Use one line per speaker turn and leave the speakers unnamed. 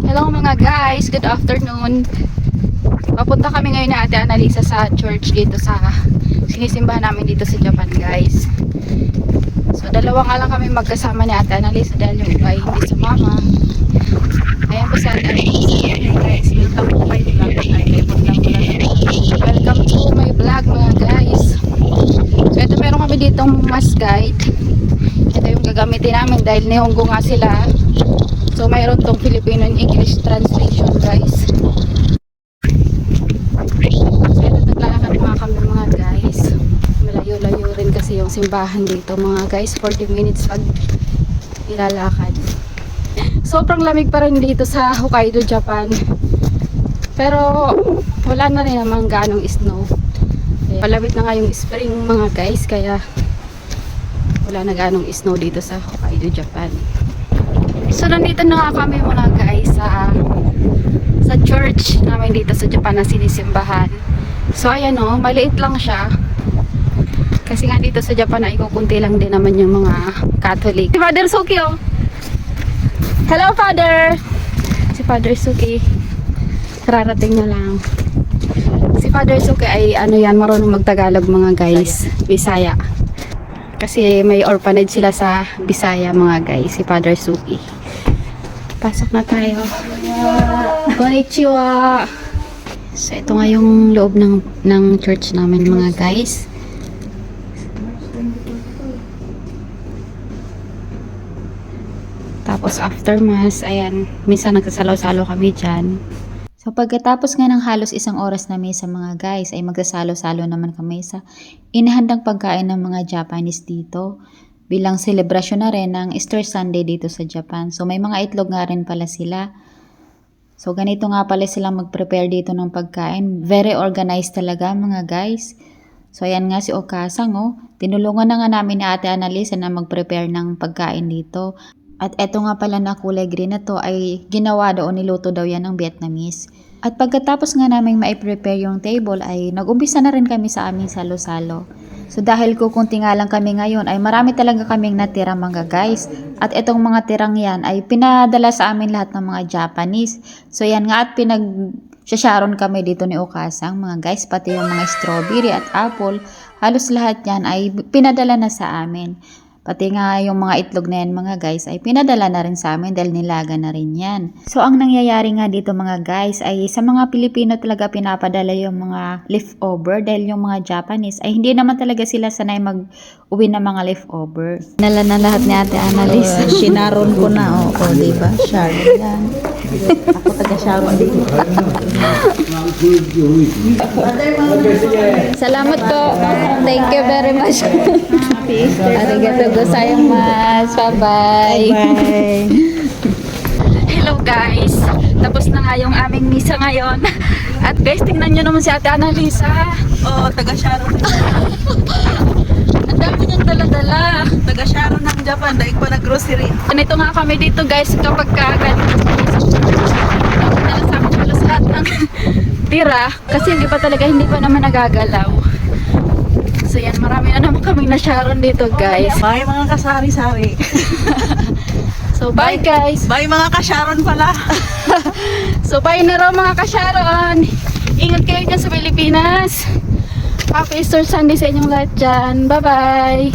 Hello mga guys, good afternoon. Papunta kami ngayon ni Ate Annalisa sa church dito sa sinisimbahan namin dito sa Japan guys. So dalawa nga lang kami magkasama ni Ate Annalisa dahil yung iba hindi sa mama. Ayan po si Ate Annalisa. Hey guys, welcome to my vlog. Welcome to my vlog mga guys. So ito meron kami ditong mass guide. Ito yung gagamitin namin dahil nihonggo nga sila. So mayroon tong Filipino and English translation guys. So ito naglalakad kami mga guys. Malayo-layo rin kasi yung simbahan dito mga guys. 40 minutes pag ilalakad. Sobrang lamig pa rin dito sa Hokkaido, Japan. Pero wala na rin naman ganong snow. Palapit na nga yung spring mga guys. Kaya wala na ganong snow dito sa Hokkaido, Japan. So nandito na nga kami mga guys sa church namin dito sa Japan na sinisimbahan. So ayan o, maliit lang siya. Kasi nga dito sa Japan ay kukunti lang din naman yung mga Catholic. Si Father Suki o. Hello Father! Si Father Suki. Kararating na lang. Si Father Suki ay ano yan, marunong magtagalog mga guys. Bisaya. Kasi may orphanage sila sa Bisaya mga guys. Si Father Suki. Pasok na tayo. Konnichiwa. So ito nga yung loob ng church namin mga guys. Tapos after mass, ayan, minsan nagsasalo-salo kami dyan.
So pagkatapos nga ng halos isang oras na mesa mga guys, ay magsasalo-salo naman kami sa inahandang pagkain ng mga Japanese dito. Bilang selebrasyon na rin ng Easter Sunday dito sa Japan. So may mga itlog nga rin pala sila. So ganito nga pala silang mag-prepare dito ng pagkain. Very organized talaga mga guys. So ayan nga si Okasang oh. Tinulungan na nga namin ni Ate Annalisa na mag-prepare ng pagkain dito. At eto nga pala na kulay green na to ay ginawa doon, niluto daw yan ng Vietnamese. At pagkatapos nga namin ma-prepare yung table ay nag-umpisa na rin kami sa aming salo-salo. So dahil kukunti nga lang kami ngayon ay marami talaga kaming natira mga guys. At itong mga tirang yan ay pinadala sa amin lahat ng mga Japanese. So yan nga at pinag-sharon kami dito ni Okasang mga guys. Pati yung mga strawberry at apple. Halos lahat yan ay pinadala na sa amin. Pati nga yung mga itlog na yan mga guys ay pinadala na rin sa amin dahil nilaga na rin yan. So ang nangyayari nga dito mga guys ay sa mga Pilipino talaga pinapadala yung mga leftover dahil yung mga Japanese ay hindi naman talaga sila sanay mag-uwi ng mga leftover.
Nala na lahat ni Ate Annalisa.
Shinaron ko na o diba? Sharon yan. Ako taga-sharon dito.
Salamat po. Thank you very much. Arigato gozaimasu. Bye-bye.
Bye.
Hello guys. Tapos na nga yung aming misa ngayon. At guys, tingnan nyo naman si Ate Annalisa.
Oo, taga-Sharon.
Ang dami niyang dala-dala.
Taga-Sharon ng Japan, daig pa na grocery.
Ganito nga kami dito guys kapag galing dala sa amin halos lahat ng tira. Kasi yung iba talaga hindi pa naman nagagalaw. So yan, marami na naman kaming na-sharon dito guys.
Bye mga kasari-sari.
So bye guys.
Bye mga ka-Sharon pala.
So bye na raw mga ka-Sharon. Ingat kayo dyan sa Pilipinas. Happy Easter Sunday sa inyong lahat dyan. Bye bye.